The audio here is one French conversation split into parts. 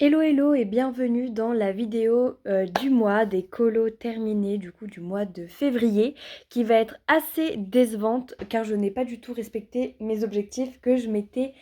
Hello hello et bienvenue dans la vidéo du mois des colos terminés, du coup du mois de février, qui va être assez décevante car je n'ai pas du tout respecté mes objectifs que je m'étais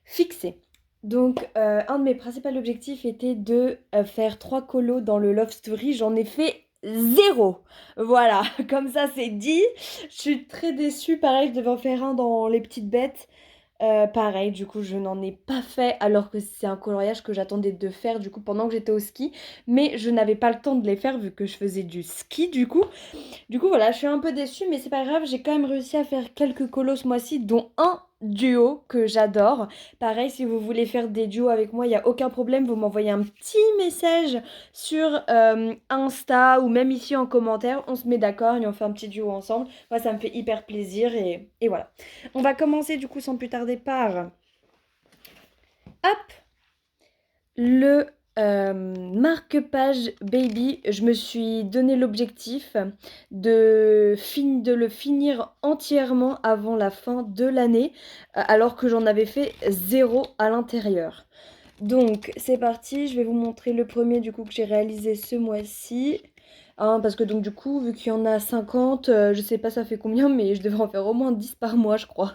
fixés. Donc un de mes principaux objectifs était de faire 3 colos dans le Love Story, j'en ai fait zéro. Voilà, comme ça c'est dit. Je suis très déçue, pareil je devais en faire un dans les petites bêtes. Pareil, du coup, je n'en ai pas fait alors que c'est un coloriage que j'attendais de faire du coup pendant que j'étais au ski, mais je n'avais pas le temps de les faire vu que je faisais du ski du coup. Du coup, voilà, je suis un peu déçue, mais c'est pas grave, j'ai quand même réussi à faire quelques colos ce mois-ci, dont un duo que j'adore. Pareil, si vous voulez faire des duos avec moi, il n'y a aucun problème, vous m'envoyez un petit message sur Insta ou même ici en commentaire, on se met d'accord et on fait un petit duo ensemble. Moi, ça me fait hyper plaisir et voilà. On va commencer du coup sans plus tarder par, hop, le marque-page baby. Je me suis donné l'objectif de le finir entièrement avant la fin de l'année, alors que j'en avais fait zéro à l'intérieur. Donc c'est parti, je vais vous montrer le premier du coup que j'ai réalisé ce mois-ci. Hein, parce que donc du coup, vu qu'il y en a 50, je sais pas ça fait combien, mais je devrais en faire au moins 10 par mois, je crois.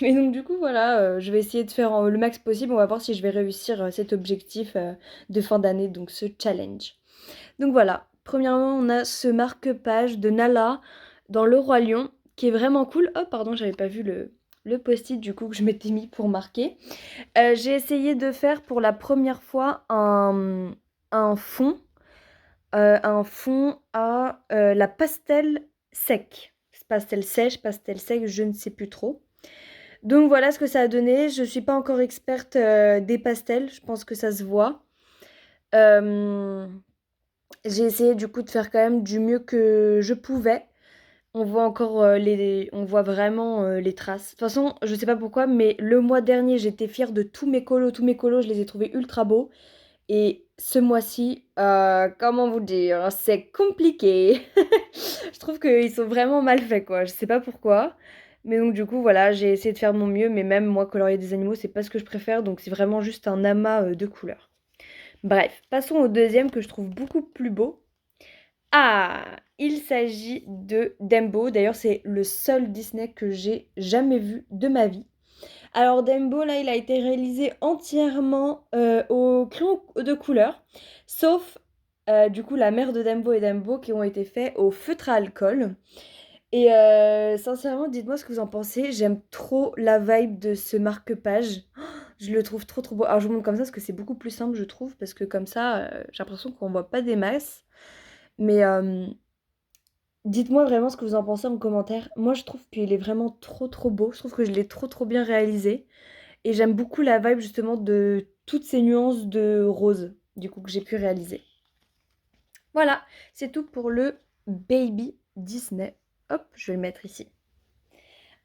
Mais donc du coup, voilà, je vais essayer de faire le max possible. On va voir si je vais réussir cet objectif de fin d'année, donc ce challenge. Donc voilà, premièrement, on a ce marque-page de Nala dans Le Roi Lion, qui est vraiment cool. Oh, pardon, j'avais pas vu le post-it du coup que je m'étais mis pour marquer. J'ai essayé de faire pour la première fois un fond à la pastel sec. Pastel sèche, pastel sec, je ne sais plus trop. Donc voilà ce que ça a donné. Je ne suis pas encore experte des pastels, je pense que ça se voit. Euh, j'ai essayé du coup de faire quand même du mieux que je pouvais. On voit encore on voit vraiment les traces. De toute façon, je sais pas pourquoi, mais le mois dernier, j'étais fière de tous mes colos. Tous mes colos, je les ai trouvés ultra beaux. Et ce mois-ci, comment vous dire, c'est compliqué. Je trouve qu'ils sont vraiment mal faits, quoi. Je sais pas pourquoi. Mais donc, du coup, voilà, j'ai essayé de faire de mon mieux. Mais même moi, colorier des animaux, c'est pas ce que je préfère. Donc, c'est vraiment juste un amas de couleurs. Bref, passons au deuxième que je trouve beaucoup plus beau. Ah, il s'agit de Dumbo. D'ailleurs, c'est le seul Disney que j'ai jamais vu de ma vie. Alors Dumbo, là, il a été réalisé entièrement au crayon de couleur, sauf du coup la mère de Dumbo et Dumbo qui ont été faits au feutre à alcool. Et sincèrement, dites-moi ce que vous en pensez. J'aime trop la vibe de ce marque-page. Je le trouve trop trop beau. Alors je vous montre comme ça parce que c'est beaucoup plus simple, je trouve, parce que comme ça, j'ai l'impression qu'on voit pas des masses. Mais dites-moi vraiment ce que vous en pensez en commentaire. Moi, je trouve qu'il est vraiment trop trop beau. Je trouve que je l'ai trop trop bien réalisé. Et j'aime beaucoup la vibe justement de toutes ces nuances de rose, du coup, que j'ai pu réaliser. Voilà, c'est tout pour le Baby Disney. Hop, je vais le mettre ici.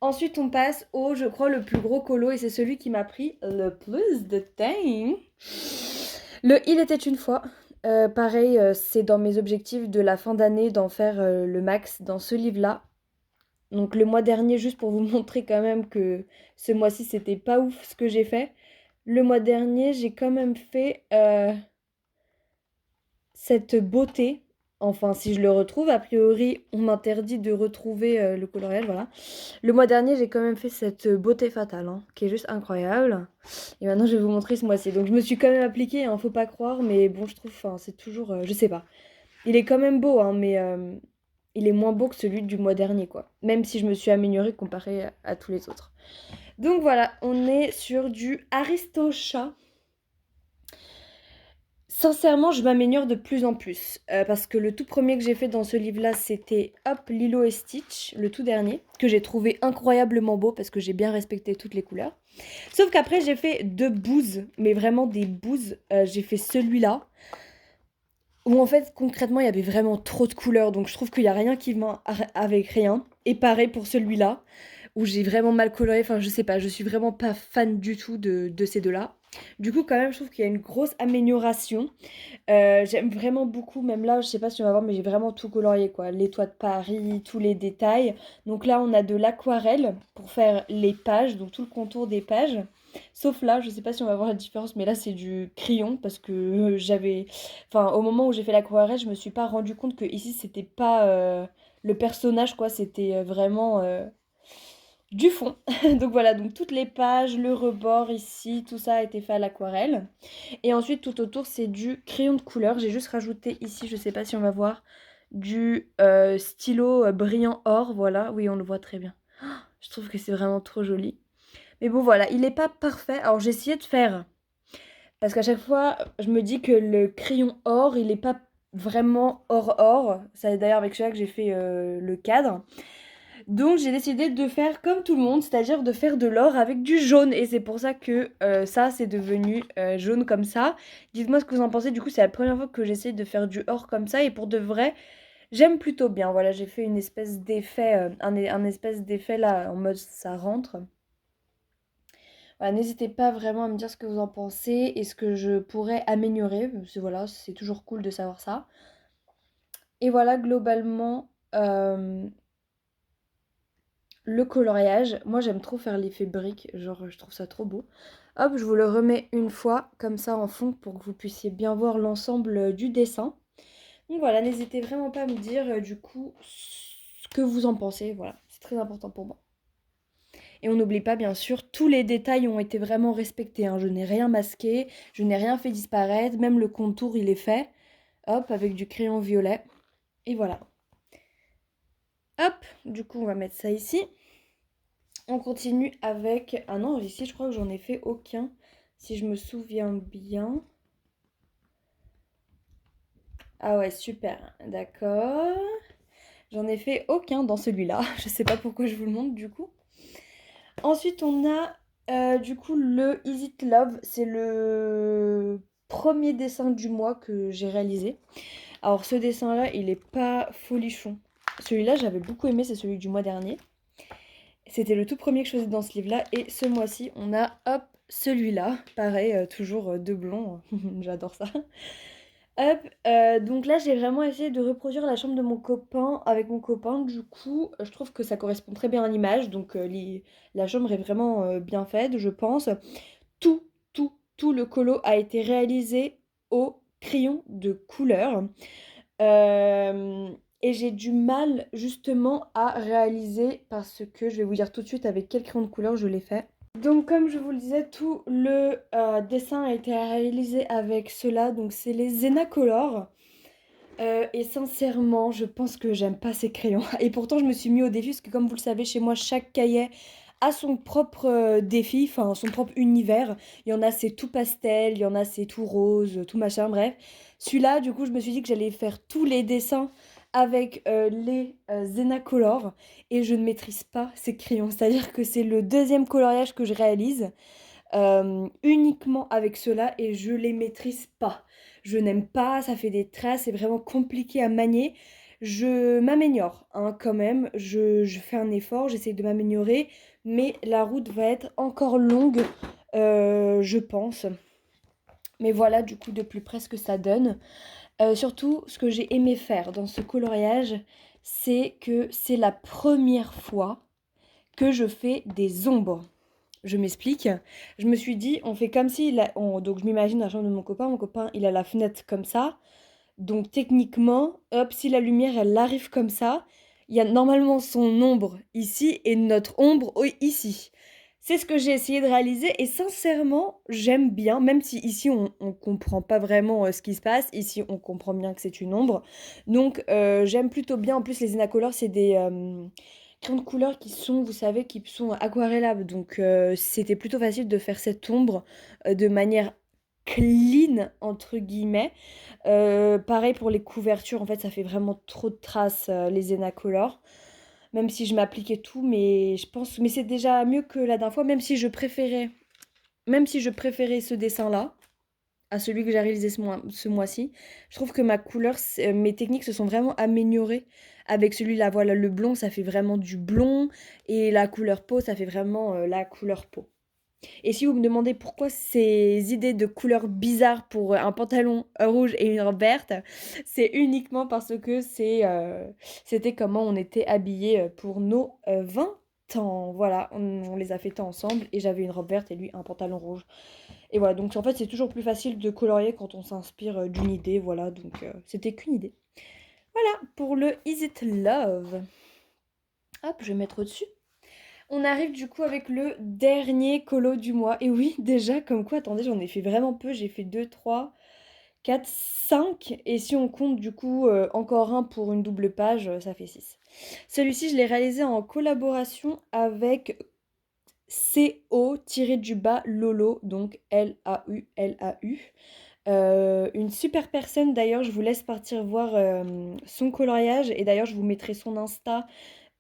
Ensuite, on passe au, je crois, le plus gros colo, et c'est celui qui m'a pris le plus de temps. Le Il était une fois. Pareil, c'est dans mes objectifs de la fin d'année d'en faire le max dans ce livre-là. Donc le mois dernier, juste pour vous montrer quand même que ce mois-ci, c'était pas ouf ce que j'ai fait. Le mois dernier, j'ai quand même fait cette beauté. Enfin, si je le retrouve, a priori, on m'interdit de retrouver le coloriage, voilà. Le mois dernier, j'ai quand même fait cette beauté fatale, hein, qui est juste incroyable. Et maintenant, je vais vous montrer ce mois-ci. Donc, je me suis quand même appliquée, hein, faut pas croire, mais bon, je trouve, enfin, c'est toujours, je sais pas. Il est quand même beau, hein, mais il est moins beau que celui du mois dernier, quoi. Même si je me suis améliorée comparé à tous les autres. Donc voilà, on est sur du Aristocha. Sincèrement, je m'améliore de plus en plus. Parce que le tout premier que j'ai fait dans ce livre-là, c'était Hop, Lilo et Stitch, le tout dernier, que j'ai trouvé incroyablement beau parce que j'ai bien respecté toutes les couleurs. Sauf qu'après, j'ai fait deux bouses, mais vraiment des bouses. J'ai fait celui-là, où en fait, concrètement, il y avait vraiment trop de couleurs. Donc je trouve qu'il n'y a rien qui va avec rien. Et pareil pour celui-là, où j'ai vraiment mal coloré. Enfin, je sais pas, je suis vraiment pas fan du tout de ces deux-là. Du coup, quand même, je trouve qu'il y a une grosse amélioration. J'aime vraiment beaucoup, même là, je sais pas si on va voir, mais j'ai vraiment tout colorié, quoi. Les toits de Paris, tous les détails. Donc là, on a de l'aquarelle pour faire les pages, donc tout le contour des pages. Sauf là, je sais pas si on va voir la différence, mais là c'est du crayon parce que j'avais... Enfin, au moment où j'ai fait l'aquarelle, je me suis pas rendu compte que ici c'était pas le personnage, quoi, c'était vraiment du fond. Donc voilà, donc toutes les pages, le rebord ici, tout ça a été fait à l'aquarelle. Et ensuite, tout autour, c'est du crayon de couleur. J'ai juste rajouté ici, je sais pas si on va voir, du stylo brillant or, voilà. Oui, on le voit très bien. Je trouve que c'est vraiment trop joli. Mais bon, voilà, il n'est pas parfait. Alors, j'ai essayé de faire, parce qu'à chaque fois, je me dis que le crayon or, il n'est pas vraiment or. C'est d'ailleurs avec celui-là que j'ai fait le cadre. Donc j'ai décidé de faire comme tout le monde, c'est-à-dire de faire de l'or avec du jaune. Et c'est pour ça que ça, c'est devenu jaune comme ça. Dites-moi ce que vous en pensez. Du coup, c'est la première fois que j'essaie de faire du or comme ça. Et pour de vrai, j'aime plutôt bien. Voilà, j'ai fait une espèce d'effet, un espèce d'effet là, en mode ça rentre. Voilà, n'hésitez pas vraiment à me dire ce que vous en pensez et ce que je pourrais améliorer. Parce que voilà, c'est toujours cool de savoir ça. Et voilà, globalement, le coloriage, moi j'aime trop faire l'effet brique, genre je trouve ça trop beau. Hop, je vous le remets une fois comme ça en fond pour que vous puissiez bien voir l'ensemble du dessin. Donc voilà, n'hésitez vraiment pas à me dire du coup ce que vous en pensez, voilà, c'est très important pour moi. Et on n'oublie pas bien sûr, tous les détails ont été vraiment respectés, hein. Je n'ai rien masqué, je n'ai rien fait disparaître, même le contour il est fait. Hop, avec du crayon violet. Et voilà. Hop, du coup on va mettre ça ici. On continue avec... Ah non, ici je crois que j'en ai fait aucun, si je me souviens bien. Ah ouais, super, d'accord. J'en ai fait aucun dans celui-là. Je sais pas pourquoi je vous le montre du coup. Ensuite, on a du coup le Is It Love. C'est le premier dessin du mois que j'ai réalisé. Alors ce dessin-là, il est pas folichon. Celui-là, j'avais beaucoup aimé, c'est celui du mois dernier. C'était le tout premier que je faisais dans ce livre-là. Et ce mois-ci, on a, hop, celui-là. Pareil, toujours de blond. J'adore ça. Hop, donc là, j'ai vraiment essayé de reproduire la chambre de mon copain avec mon copain. Du coup, je trouve que ça correspond très bien à l'image. Donc la chambre est vraiment bien faite, je pense. Tout, tout le colo a été réalisé au crayon de couleur. Euh, et j'ai du mal justement à réaliser parce que je vais vous dire tout de suite avec quel crayon de couleur je l'ai fait. Donc comme je vous le disais, tout le dessin a été réalisé avec cela, donc c'est les Zenacolor. Et sincèrement, je pense que j'aime pas ces crayons. Et pourtant, je me suis mis au défi parce que comme vous le savez, chez moi, chaque cahier a son propre défi, enfin son propre univers. Il y en a c'est tout pastel, il y en a c'est tout rose, tout machin, bref. Celui-là, du coup, je me suis dit que j'allais faire tous les dessins avec les Zenacolor et je ne maîtrise pas ces crayons. C'est-à-dire que c'est le deuxième coloriage que je réalise uniquement avec cela et je les maîtrise pas. Je n'aime pas, ça fait des traces, c'est vraiment compliqué à manier. Je m'améliore hein, quand même, je fais un effort, j'essaie de m'améliorer, mais la route va être encore longue, je pense. Mais voilà du coup de plus près ce que ça donne. Surtout, ce que j'ai aimé faire dans ce coloriage, c'est que c'est la première fois que je fais des ombres. Je m'explique. Je me suis dit, on fait comme si... donc je m'imagine dans la chambre de mon copain. Mon copain, il a la fenêtre comme ça. Donc techniquement, hop, si la lumière, elle arrive comme ça, il y a normalement son ombre ici et notre ombre ici. C'est ce que j'ai essayé de réaliser et sincèrement, j'aime bien, même si ici on comprend pas vraiment ce qui se passe, ici on comprend bien que c'est une ombre. Donc j'aime plutôt bien, en plus les Enacolor c'est des crayons de couleur qui sont, vous savez, qui sont aquarellables. Donc c'était plutôt facile de faire cette ombre de manière clean, entre guillemets. Pareil pour les couvertures, en fait ça fait vraiment trop de traces les Enacolor. Même si je m'appliquais tout, mais je pense, mais c'est déjà mieux que la dernière fois, même si je préférais ce dessin-là à celui que j'ai réalisé ce mois-ci, je trouve que ma couleur, mes techniques se sont vraiment améliorées avec celui-là. Voilà, le blond, ça fait vraiment du blond, et la couleur peau, ça fait vraiment la couleur peau. Et si vous me demandez pourquoi ces idées de couleurs bizarres pour un pantalon rouge et une robe verte, c'est uniquement parce que c'était comment on était habillés pour nos 20 tant. Voilà, on les a fêtés ensemble et j'avais une robe verte et lui un pantalon rouge. Et voilà, donc en fait c'est toujours plus facile de colorier quand on s'inspire d'une idée, voilà, donc c'était qu'une idée. Voilà, pour le Is It Love. Hop, je vais mettre au-dessus. On arrive du coup avec le dernier colo du mois. Et oui, déjà, comme quoi, attendez, j'en ai fait vraiment peu. J'ai fait 2, 3, 4, 5. Et si on compte du coup encore un pour une double page, ça fait 6. Celui-ci, je l'ai réalisé en collaboration avec CO-du-bas Lolo, donc Lau, Lau. Une super personne, d'ailleurs, je vous laisse partir voir son coloriage. Et d'ailleurs, je vous mettrai son Insta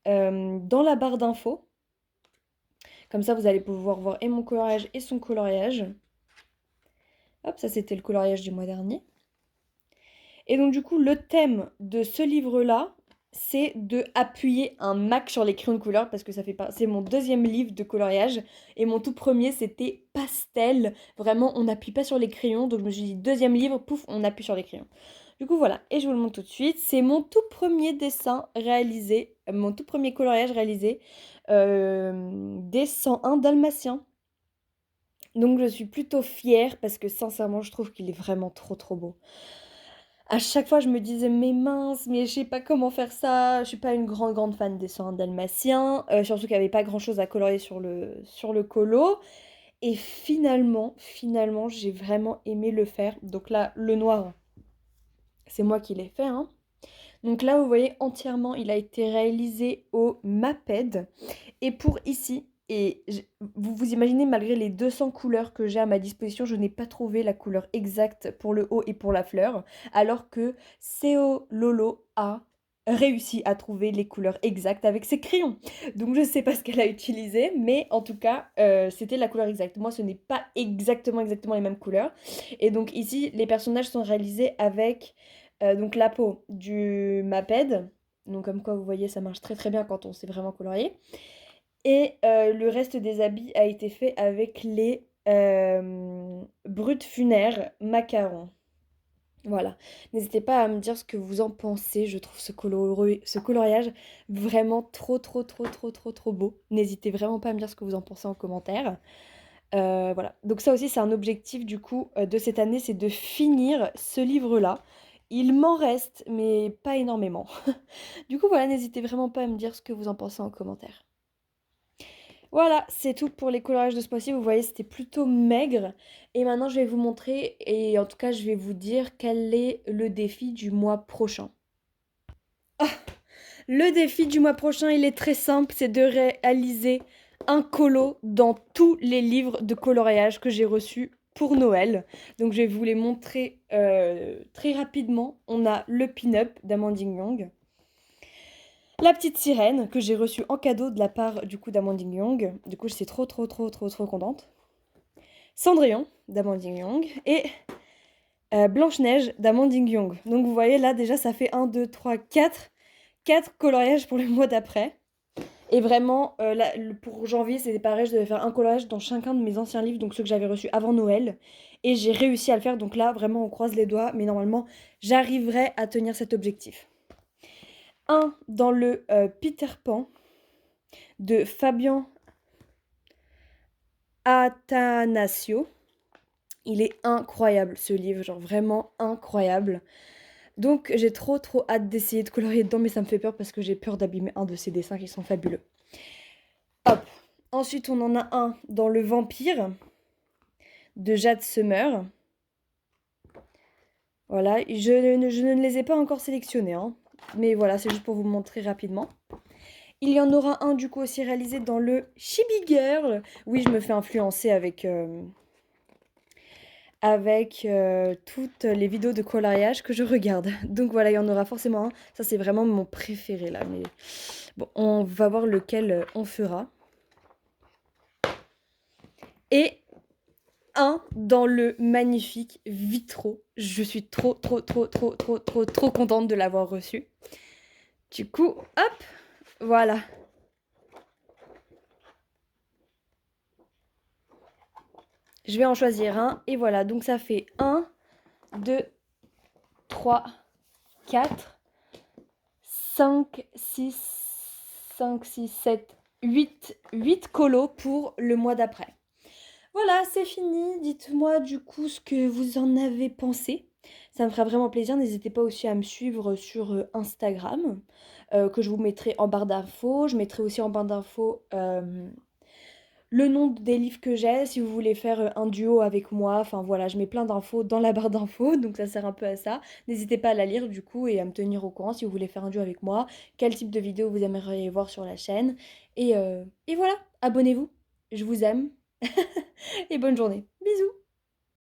dans la barre d'infos. Comme ça, vous allez pouvoir voir et mon coloriage et son coloriage. Hop, ça c'était le coloriage du mois dernier. Et donc du coup, le thème de ce livre-là, c'est de appuyer un max sur les crayons de couleur parce que ça fait pas... c'est mon deuxième livre de coloriage et mon tout premier c'était pastel. Vraiment, on n'appuie pas sur les crayons. Donc je me suis dit deuxième livre, pouf, on appuie sur les crayons. Du coup voilà, et je vous le montre tout de suite. C'est mon tout premier dessin réalisé, mon tout premier coloriage réalisé des 101 dalmatiens. Donc je suis plutôt fière parce que sincèrement, je trouve qu'il est vraiment trop trop beau. À chaque fois, je me disais, mais mince, mais je sais pas comment faire ça. Je suis pas une grande fan des 101 dalmatiens. Surtout qu'il n'y avait pas grand chose à colorier sur le colo. Et finalement, j'ai vraiment aimé le faire. Donc là, le noir, c'est moi qui l'ai fait, hein. Donc là, vous voyez, entièrement, il a été réalisé au Maped. Et pour ici, vous imaginez, malgré les 200 couleurs que j'ai à ma disposition, je n'ai pas trouvé la couleur exacte pour le haut et pour la fleur, alors que CO Lolo a réussi à trouver les couleurs exactes avec ses crayons. Donc je sais pas ce qu'elle a utilisé, mais en tout cas, c'était la couleur exacte. Moi, ce n'est pas exactement les mêmes couleurs. Et donc ici, les personnages sont réalisés avec donc la peau du Maped. Donc comme quoi, vous voyez, ça marche très très bien quand on sait vraiment colorier. Et le reste des habits a été fait avec les brutes funaires macarons. Voilà. N'hésitez pas à me dire ce que vous en pensez. Je trouve ce coloriage vraiment trop beau. N'hésitez vraiment pas à me dire ce que vous en pensez en commentaire. Voilà. Donc ça aussi, c'est un objectif du coup de cette année, c'est de finir ce livre-là. Il m'en reste, mais pas énormément. Du coup, voilà, n'hésitez vraiment pas à me dire ce que vous en pensez en commentaire. Voilà, c'est tout pour les coloriages de ce mois-ci. Vous voyez, c'était plutôt maigre. Et maintenant, je vais vous montrer, et en tout cas, je vais vous dire quel est le défi du mois prochain. Ah, le défi du mois prochain, il est très simple, c'est de réaliser un colo dans tous les livres de coloriage que j'ai reçus pour Noël. Donc, je vais vous les montrer très rapidement. On a le pin-up d'Amandine Young. La petite sirène que j'ai reçue en cadeau de la part du coup d'Amandine Young. Du coup, je suis trop contente. Cendrillon d'Amandine Young et Blanche-Neige d'Amandine Young. Donc vous voyez là déjà ça fait 1, 2, 3, 4 coloriages pour le mois d'après. Et vraiment, là, pour janvier, c'était pareil, je devais faire un coloriage dans chacun de mes anciens livres, donc ceux que j'avais reçus avant Noël. Et j'ai réussi à le faire, donc là, vraiment, on croise les doigts, mais normalement, j'arriverai à tenir cet objectif. Un dans le Peter Pan de Fabian Attanasio. Il est incroyable ce livre, genre vraiment incroyable. Donc j'ai trop hâte d'essayer de colorier dedans, mais ça me fait peur parce que j'ai peur d'abîmer un de ces dessins qui sont fabuleux. Hop. Ensuite on en a un dans le Vampire de Jade Summer. Voilà, je ne les ai pas encore sélectionnés, hein. Mais voilà, c'est juste pour vous montrer rapidement. Il y en aura un du coup aussi réalisé dans le Chibi Girl. Oui, je me fais influencer avec toutes les vidéos de coloriage que je regarde. Donc voilà, il y en aura forcément un. Ça, c'est vraiment mon préféré là. Mais bon, on va voir lequel on fera. Et un dans le magnifique Vitro. Je suis trop contente de l'avoir reçu. Du coup, hop, voilà. Je vais en choisir un. Et voilà, donc ça fait 1, 2, 3, 4, 5, 6, 7, 8 colos pour le mois d'après. Voilà, c'est fini. Dites-moi du coup ce que vous en avez pensé. Ça me ferait vraiment plaisir. N'hésitez pas aussi à me suivre sur Instagram, que je vous mettrai en barre d'infos. Je mettrai aussi en barre d'infos le nom des livres que j'ai, si vous voulez faire un duo avec moi. Enfin voilà, je mets plein d'infos dans la barre d'infos, donc ça sert un peu à ça. N'hésitez pas à la lire du coup et à me tenir au courant si vous voulez faire un duo avec moi, quel type de vidéo vous aimeriez voir sur la chaîne. Et voilà, abonnez-vous. Je vous aime et bonne journée. Bisous.